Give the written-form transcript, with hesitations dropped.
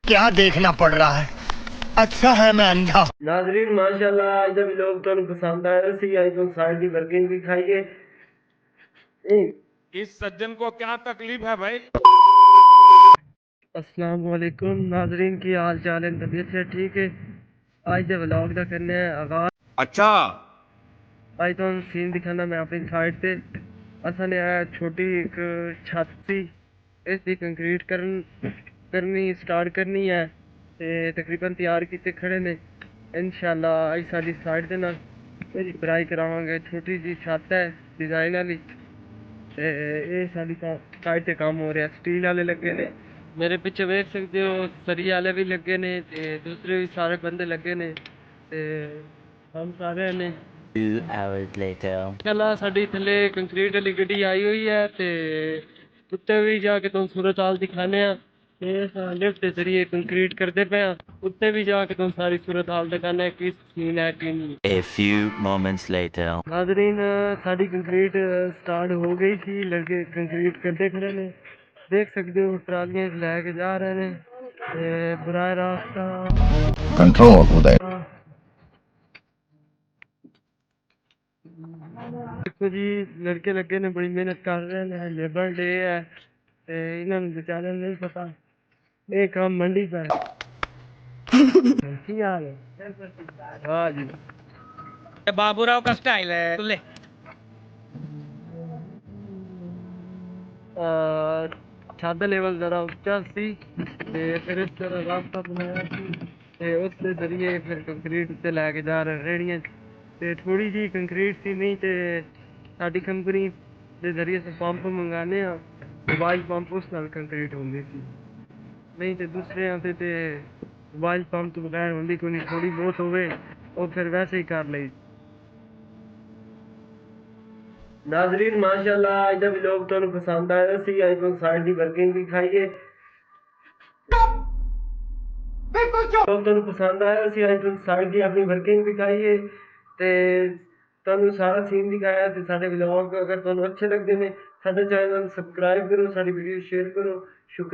क्या देखना पड़ रहा है? अच्छा है मैं अंधा। नाजरीन माशाल्लाह आज भी लोग तो पसंद आया सी आज तो साइड की वर्किंग भी खाइए। इस सज्जन को क्या तकलीफ है भाई? अस्सलाम वालेकुम नाजरीन की हाल चाल है तबीयत से ठीक है। आज जो व्लॉग का करने हैं आगाज। अच्छा। आज तो सीन दिखाना मैं अपनी साइड से असा ने आया छोटी एक छत सी इसकी कंक्रीट करनी स्टार्ट करनी है ते तकरीबन तैयार किते खड़े ने इंशाल्लाह आज साडी साइड दे नाल मेरी बराई करावांगे। छोटी जी छत है डिजाइन वाली ते ये साडी साइड ते काम हो रहा है। स्टील वाले लगे ने मेरे पीछे देख सकते हो सरिये वाले भी लगे ने ते दूसरे भी सारे बंदे लगे ने ते हम सारे ने 2 hours later. चला साडी थले कंक्रीट वाली गड्डी आई हुई है ते उत्ते भी जाके तुम सूरत हाल दिखाने हैं। लिफ्ट के जरिए कंक्रीट करते पे हैं उत्ते भी जाके तुम सारी सूरत हाल दिखाने हैं किस सीन है कि नहीं। A few moments later. नाजरीन साड़ी कंक्रीट स्टार्ट हो गई थी लड़के कंक्रीट करते खड़े ने देख सकते हो ट्रालियां लेके जा रहे हैं बुरा रास्ता कंट्रोल उदय। देखो जी लड़के लगे ने बड़ी मेहनत कर रहे हैं लेबर डे है ते इन्होंने बेचारे नहीं पता ये काम मंडी पर ठीक हाल है। हाँ जी बाबूराव का स्टाइल है तुले। छत ਦਾ ਲੈਵਲ ज़रा ਉੱਚਾ ਸੀ ਤੇ ਫਿਰ ਇਸ ਤਰ੍ਹਾਂ ਰਾਸਤਾ ਬਣਾਇਆ ਸੀ ਤੇ ਉਸ ਦੇ ਜ਼ਰੀਏ ਫਿਰ ਕੰਕਰੀਟ ਉੱਤੇ ਲੈ ਕੇ ਜਾ ਰਹੇ ਰੇੜੀਆਂ ਤੇ ਥੋੜੀ ਜੀ ਕੰਕਰੀਟ ਸੀ ਨਹੀਂ ਤੇ ਸਾਡੀ ਕੰਪਨੀ ਦੇ ਜ਼ਰੀਏ ਸੇ ਪੰਪ ਮੰਗਾਨੇ ਆ ਮੋਬਾਈਲ ਪੰਪ ਉਸ ਨਾਲ ਕੰਕਰੀਟ ਹੁੰਦੀ ਸੀ ਨਹੀਂ ਤੇ ਦੂਸਰਿਆਂ ਤੇ ਮੋਬਾਈਲ ਪੰਪ ਤੋਂ ਬਗੈਰ ਹੁੰਦੀ ਕੋਈ ਨਹੀਂ ਥੋੜੀ ਬਹੁਤ ਹੋਵੇ ਉਹ ਫਿਰ ਵੈਸੇ ਹੀ ਕਰ ਲਈ। नाजरीन माशाल्लाह आज दा व्लॉग तुहानू पसंद आया सी आज तुम साइड दी वर्किंग भी खाइए तुहानू पसंद आया सी आज तुम साइड दी अपनी वर्किंग भी खाइए ते तुहानू सारा सीन दिखाया ते साडे व्लॉग अगर तुहानू अच्छे लगदे ने साडे चैनल सब्सक्राइब करो साडी वीडियो शेयर करो शुक्रिया।